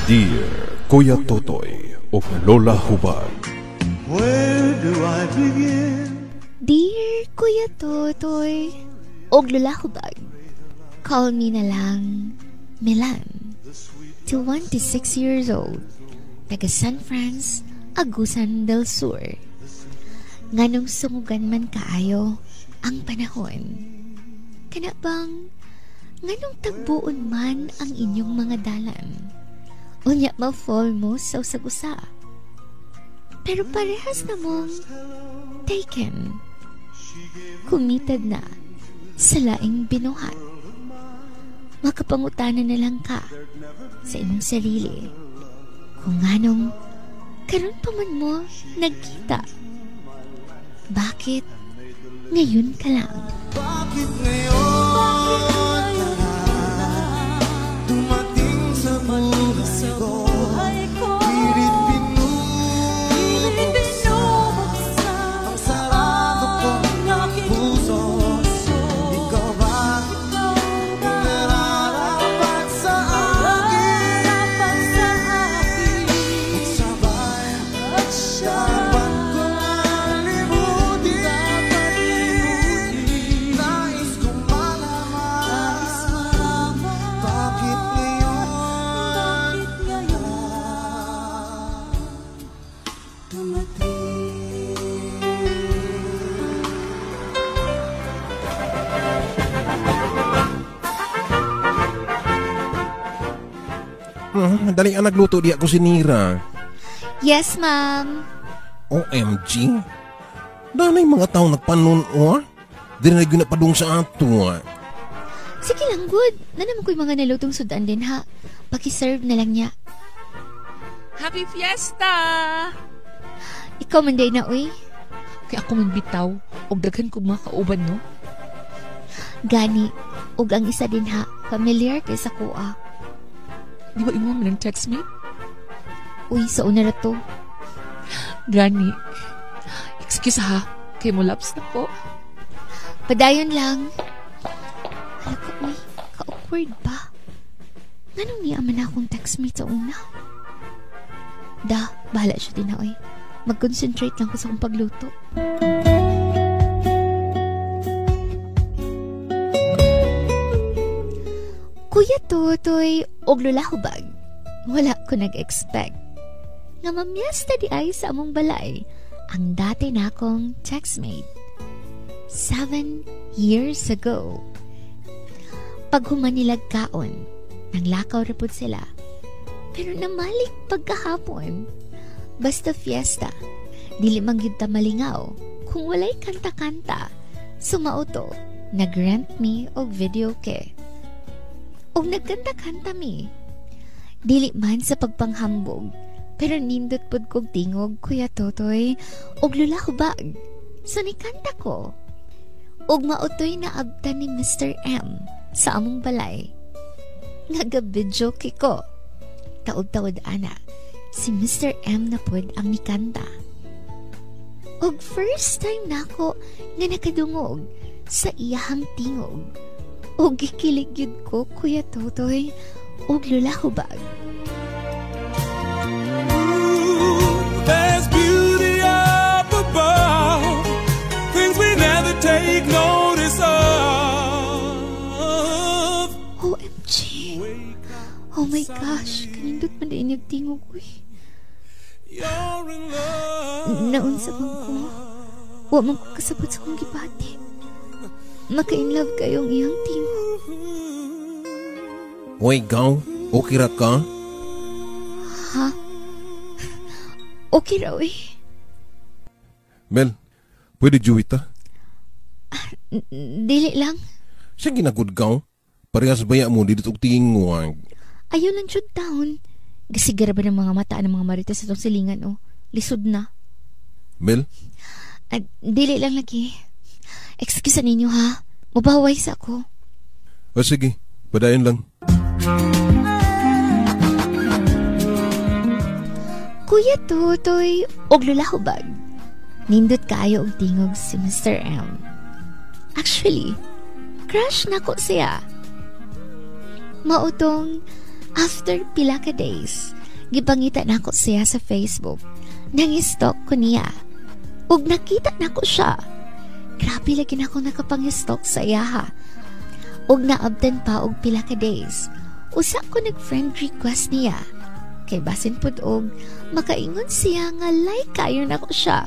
Dear Kuya Totoy o Lola Hubad. Where do I begin? Dear Kuya Totoy og Lola Hubad, call me na lang Milan, 26 years old, taga San Franz, Agusan del Sur. Nganong sungugan man kaayo ang panahon. Kana bang nganong tagbuon man ang inyong mga dalan. Unya ma-fall mo sa usag-usa. Pero parehas na mong taken. Kumitad na sa laing binuhat. Makapangutanan na lang ka sa imong sarili kung anong karon pa man mo nagkita. Bakit ngayon ka lang? Bakit ngayon dumating sa buhay ko? Pilit binubuksan ang sarado kong puso. Ikaw ba nararapat sa akin? Magsabay dapat kong alimutin. Nais kong malaman bakit ngayon dumating. Dali ang nagluto di ako sinira. Yes, ma'am. OMG. Danay mga tao nagpanon o. Di na nagpadung sa ato. Sige lang, good. Na naman ko'y mga nalutong sudan din, ha? Pakiserve na lang niya. Happy Fiesta! Ikaw man day na, uy. Kaya ako man bitaw, og daghan ko mga kauban, no? Gani, ug ang isa din, ha? Familiar kay sa kuha. Di ba imo man text me? Uy, sa una na to. Gani. Excuse ha, kay mo laps na ko. Padayon lang. Hala ko, uy, ka-awkward ba? Nganong niya man akong text me sa una? Da, bahala siya din, ha, uy. Mag-concentrate lang ko sa kong pagluto. Kuya Totoy og Lola Hubag, wala ko nag-expect nga mamiyasta di ay sa among balay ang dati na akong textmate 7 years ago. Pag humanilag kaon, nang lakaw rapod sila, pero namalik pagkahapon. Basta fiesta, dili man gyud ta malingaw kung walay kanta-kanta. Sumauto, nag-rent me og video ke. Og nagkanta-kanta mi. Dili man sa pagpanghambog, pero nindot pod kog tingog Kuya Totoy og Lola Hubag. So nikanta ko. Og mautoy na abtan ni Mr. M sa among balay. Nagabidyo ko. Taod-taod ana, si Mr. M na pod ang nikanta. Og first time nako nga nakadungog sa iyahang tingog. Og gikilig yun ko, Kuya Totoy, og Lola Hubag. There's beauty up above, things we never take notice of. OMG. Oh my gosh, kanindot man din yung tingog ko eh. You're in love. Naunsa bang ko? Wa man ko kasabot sa kong gibati. Maka-inlove kayong iyang tingog. Oy, gaw, okay ra ka? Ha? Okay raw eh. Mel, pwede juwita? Dili lang. Sige na good gaw. Parehas baya mo dito og tingog. Ayaw lang shoot down. Gasigara ba ng mga mata ng mga marites sa itong silingan o? Lisod na. Mel? Dili lang lagi. Excuse ninyo ha. Mabaway sa ako. O sige, padayon lang. Kuya Totoy og Lola Hubag. Nindot kaayo og tingog si Mr. M. Actually, crush na ko siya. Mautong After pila ka days, gipangita nako siya sa Facebook. Nang-stalk ko niya. Ug nakita nako siya. Grabe lagi na ako nakapang-stalk sa iya ha. Ug naabdan pa og pila ka days. Usa ko nag-friend request niya. Kay basin pud og makaingon siya nga like kayo nako siya.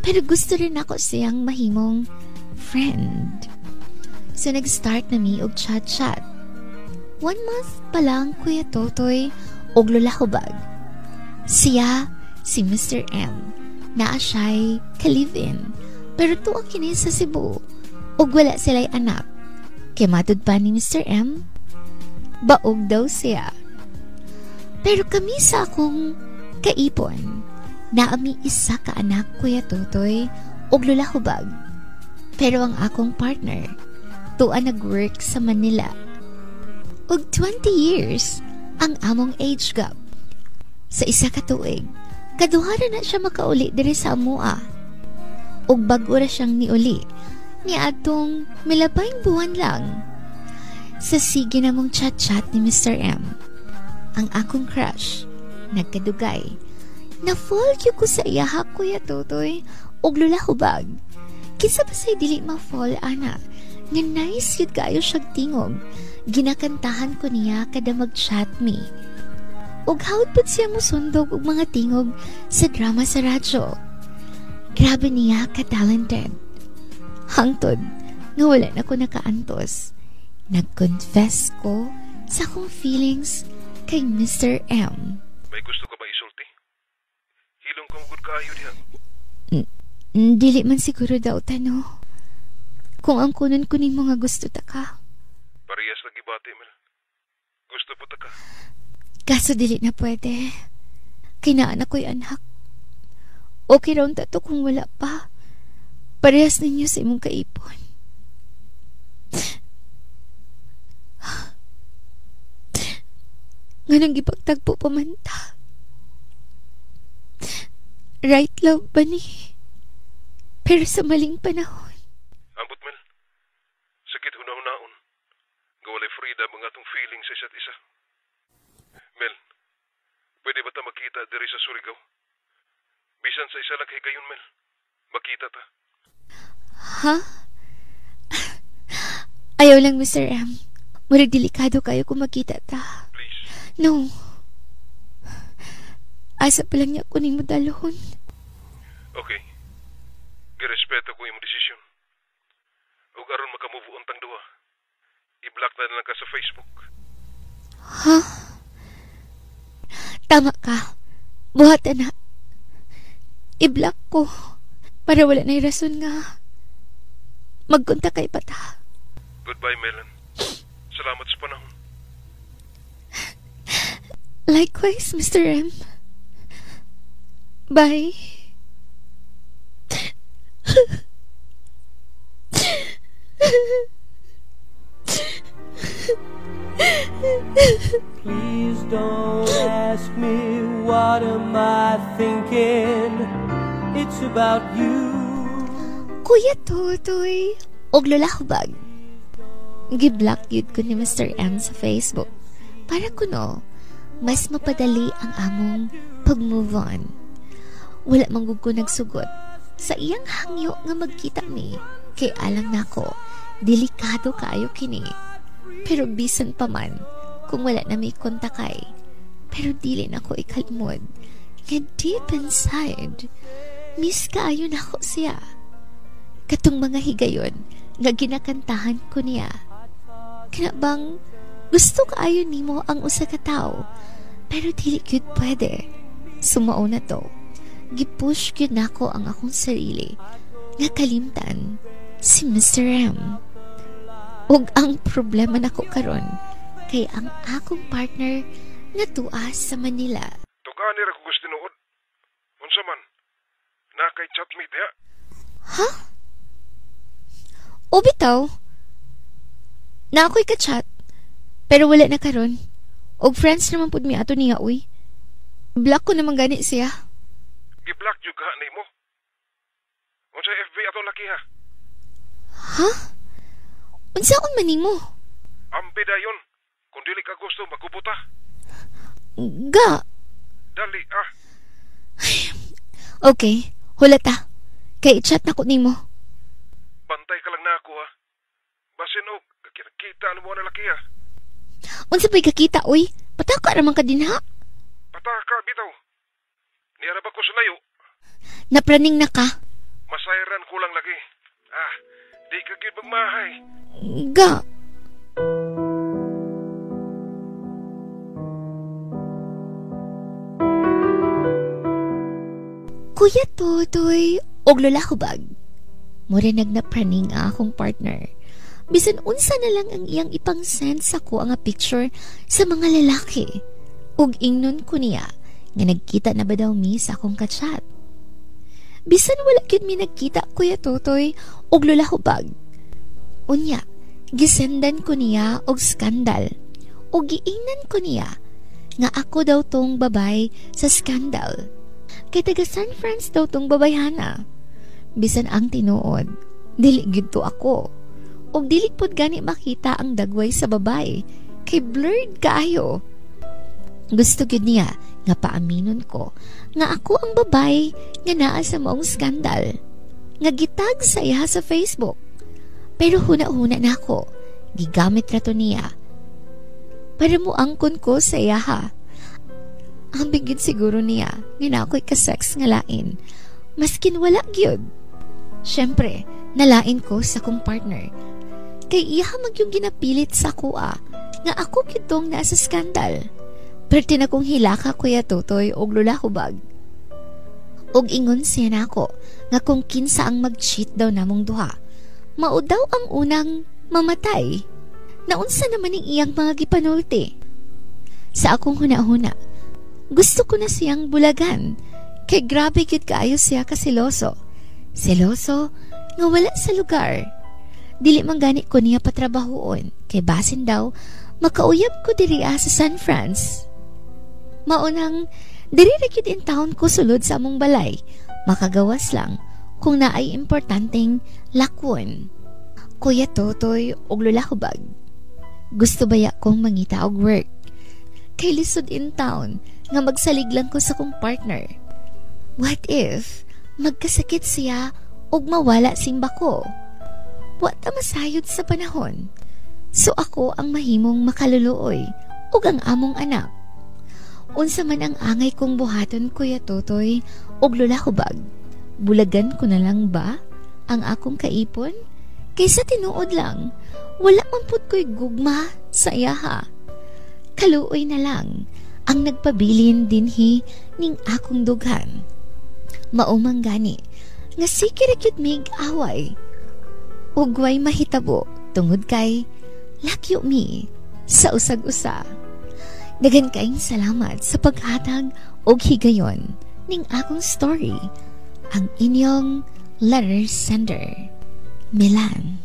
Pero gusto rin ako siyang mahimong friend. So nag-start na mi og chat-chat. 1 month pa lang, Kuya Totoy, og Lola Hubag. Siya, si Mr. M, naa siya'y ka-live-in, pero tuwa kini sa Cebu, og wala sila'y anak. Kaya matud pa ni Mr. M, baog daw siya. Pero kami sa akong kaipon, naami isa ka anak, Kuya Totoy, og Lola Hubag. Pero ang akong partner, tuwa nag-work sa Manila. Og 20 years ang among age gap. Sa isa ka tuig, kaduhara na siya makauli diri sa amua. Og bago ra siyang niuli, ni atong milabay buwan lang. Sa sige namong chat-chat ni Mr. M, ang akong crush, nagkadugay. Na-fall ko sa iya ha, Kuya Totoy, og Lola Hubag. Kisa ba sa'y dili ma-fall, ana? Nga nice yun kayo siyang tingog. Ginakantahan ko niya kada mag-chat me. Ug hawd pud siya mo sundog og mga tingog sa drama sa radyo. Grabe niya ka-talented. Hangtod nga wala na ko nakaantos. Nag-confess ko sa akong feelings kay Mr. M. May gusto ka ba isulti? Hilong kong good kayo diha. Dili man siguro daw tano. Kung ang kunon kunin mo nga gusto ta ka. Parehas lagi bati, Mel. Gusto po ta ka. Kaso dili na pwede. Kinaan ako'y anak. Okay raw tato kung wala pa. Parehas ninyo sa imong kaipon. Nga nang gipagtagpo pa man ta. Right love ba ni? Pero sa maling panahon. Ambot, Mel. Sakit una-unaon. Gawalay freedom ang atong feeling sa isa't isa. Mel, pwede ba ta makita diri sa Surigao? Bisan sa isa lang higayon, Mel. Makita ta. Ha? Ayaw lang, Mr. M. Murag delikado kayo kung makita ta. Please. No. Asa pa lang niya kunin mo dalhon. Okay. Girespeto ko yung desisyon. Ug aron makamove on tang duha. I-block na lang ka sa Facebook. Ha? Tama ka. Buhat na. I-block ko. Para wala na'y rason nga. Magkontak kay pata. Goodbye, Melan. Salamat sa panahon. Likewise, Mr. M. Bye. Please don't ask me what am I thinking. It's about you. Kuya Totoy og Lola Hubag. Gi-block yun ko ni Mr. M sa Facebook para kuno mas mapadali ang among pag-move on. Wala manggug ko nagsugot sa iyang hangyo nga magkita mi kay alam nako delikado kaayo kini. Pero bisan pa man kung wala na may kontakay, pero dili na ko ikalimod nga deep inside miss kaayo nako siya. Katong mga higayon nga ginakantahan ko niya. Kinabang gusto kaayo nimo ang usa ka tawo, pero dili gyud pwede. Sumao na to. Gipush gyud nako ang akong sarili nga kalimtan si Mr. M. Ug ang problema nako karon kay ang akong partner natuas sa Manila. Tugani ra ko gusto tinuod. Unsa man? Na kay chat me diha. Ha? O bitaw? Na ako'y ka-chat, pero wala na karon. Og friends naman pud mi ato niya, uy. Block ko naman gani siya. Gi-block jud ka nimo. Unsa FB ato laki ha? Ha? Unsa on man nimo? Ampe dayon. Kung dili ka gusto, magkubuta. Ga. Dali, Okay, hulata. Kay i-chat na ko nimo. Bantay ka lang na ako, ha. Basin og, kakita ano mo na laki, ha. Unsa pa'y kakita, uy? Pataka naman ka din, ha? Pataka, bitaw. Niyara ba ko sa layo? Napraning na ka. Masayran ko lang lagi. Di ka gid magmahay. Ga. Kuya Totoy, og Lola Hubag. Mura nagnapraning akong partner. Bisan unsa na lang ang iyang ipang-send sa ko ang picture sa mga lalaki. Ug ingnon ko niya nga nagkita na ba daw mi sa akong ka-chat. Bisan wala gyud mi nagkita, Kuya Totoy og Lola Hubag. Unya, gisendan ko niya og skandal. O giingnan ko niya nga ako daw tong babay sa skandal. Kay taga San Francisco daw tong babayhana. Bisan ang tinuod, dili gyud to ako. Og dili pud gani makita ang dagway sa babay, kay blurred kaayo. Gusto gyud niya nga paaminon ko nga ako ang babay nga naa sa maong skandal. Nga gitag sa iya sa Facebook. Pero huna-huna na ako, gigamit rato niya. Para mo angkon ko sa iya, ha. Ang bigid siguro niya nga na ako'y kasex nga lain, maskin wala gyud. Siyempre, nalain ko sa kong partner. Kay iya mag yung ginapilit sa kuha nga ako kitong nasa skandal. Pero tinakong hilaka, Kuya Totoy og Lola Hubag. Og ingon siya na ako nga kung kinsa ang mag-cheat daw namong duha, mao daw ang unang mamatay. Naunsa naman ang iyang mga gipanulti. Sa akong huna-huna, gusto ko na siyang bulagan. Kay grabe gyud kaayo siya kasiloso. Seloso nga wala sa lugar. Dili man gani ko niya patrabahoon. Kay basin daw makauyab ko diri sa San Francisco. Maunang diri ra gyud in town ko sulod sa among balay. Makagawas lang kung naay importanteng lakwon. Kuya Totoy og Lola Hubag, gusto baya kong mangita og work. Kay lisod in town nga magsalig lang ko sa kong partner. What if magkasakit siya ug mawala simba ko? Wa ta masayod sa panahon. So ako ang mahimong makaluluoy ug ang among anak. Unsa man ang angay kong buhaton, Kuya Totoy og Lola Hubag, bulagan ko na lang ba ang akong kaipon? Kaysa tinuod lang, wala man pud ko'y gugma sa iyaha. Kaluoy na lang ang nagpabilin dinhi ning akong dughan. Maumang gani nga sikir gyud mig away. Ugway mahitabo tungod kay lakyo mi sa usag-usa. Dagan kaayong salamat sa paghatag og higayon ning akong story. Ang inyong letter sender, Milan.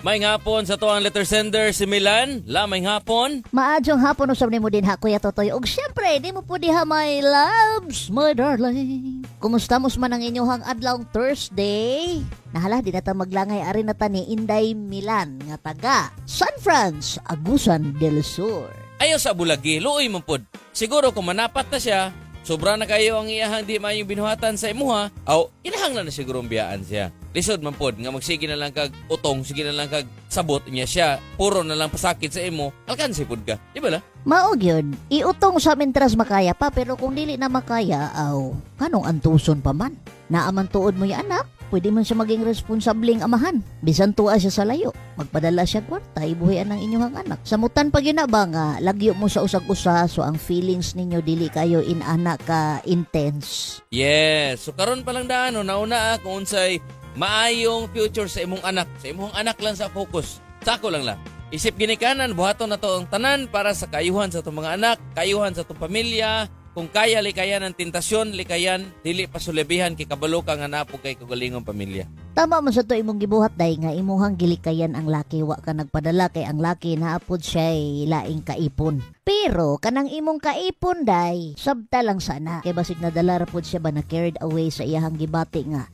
May hapon sa to ang letter sender si Milan. May hapon. Maadjong hapon usab nimo din ha, Kuya Totoy. Og syempre, di mo po diha my loves, my darling. Kumusta mos man ang inyong adlaw Thursday? Nahala, di na ta maglangay ari na ta ni Inday Milan nga taga San Francisco, Agusan del Sur. Ayaw sa bulagi, luoy mo pod. Siguro kung manapat na siya, sobra na kayo ang iyahang di mayong binuhatan sa imuha, aw, inahang na siguro ang biyaan siya. Lisod man pod, nga magsige na lang kag utong, sige na lang kag sabot niya siya, puro na lang pasakit sa imo, alkansi pod ka. Di ba la? Maog yun, iutong sa mintras makaya pa, pero kung dili na makaya, aw, anong antuson pa man? Naaman tuod mo yung anak, pwede man siya maging responsableng amahan. Bisan tuwa siya sa layo, magpadala siya kwarta, ibuhian ng inyong anak. Samutan pa yun na ba nga, lagyo mo sa usag-usa, so ang feelings ninyo dili kayo inanak ka intense. Yes, so karon pa lang daano, nauna kung unsay maayong future sa imong anak. Sa imong anak lang sa focus. Sako lang lang. Isip ginikanan, buhaton na to ang tanan para sa kaayuhan sa itong mga anak, kaayuhan sa itong pamilya. Kung kaya, likayan ang tentasyon, likayan, dili pasulebihan kay kabalo ka nga napo kay kagalingong pamilya. Tama mo sa to imong gibuhat day nga imuhang gilikayan ang laki, wa ka nagpadala kay ang laki naapod siya'y laing kaipon. Pero kanang imong kaipon day, sabta lang sana. Kay basig nadala rapod siya ba na carried away sa iyahang gibati nga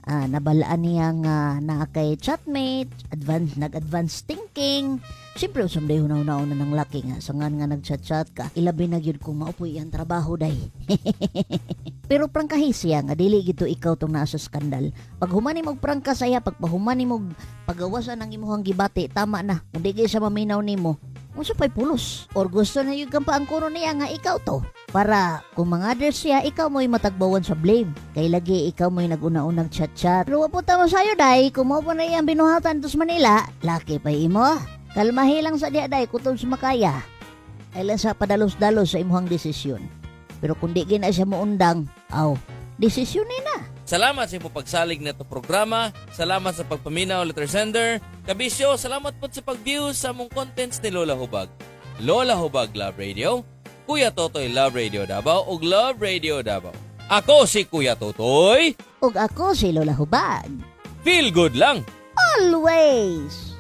nabalaan niya nga na kay chatmate, nag-advance thinking. Siyempre, usam day hunaw-hunaw na ng laki nga. Sangan nga nag-chat-chat ka, ilabi na yun kung maupoy ang trabaho day. Pero prangkahi siya nga, dili gito ikaw tong nasa skandal. Pag humani mong prangka saya, pag pahumani mong pagawasan ng imuhang gibati, tama na. Kung di kayo siya maminaw nimo, unsa pa'y pulos. Or gusto na yung pa ang kuno niya nga ikaw to. Para kung mga others siya, ikaw mo'y matagbawan sa blame. Kay lagi ikaw mo'y nag-una-unang chat-chat. Pero wapunta mo sa'yo, day, kung mo po na iyang binuhatan to sa Manila, laki pa imo. Kalmahi lang sa diya, day, kutong sumakaya. Ay lang sa padalos-dalos sa imuhang desisyon. Pero kung di gina siya muundang, desisyon na. Salamat sa imong pagsalig na to programa. Salamat sa pagpaminaw, letter sender. Kabisyo, salamat po sa pag-view sa mong contents ni Lola Hubag. Lola Hubag Love Radio, Kuya Totoy Love Radio Davao ug Love Radio Davao. Ako si Kuya Totoy. Ug ako si Lola Hubag. Feel good lang. Always.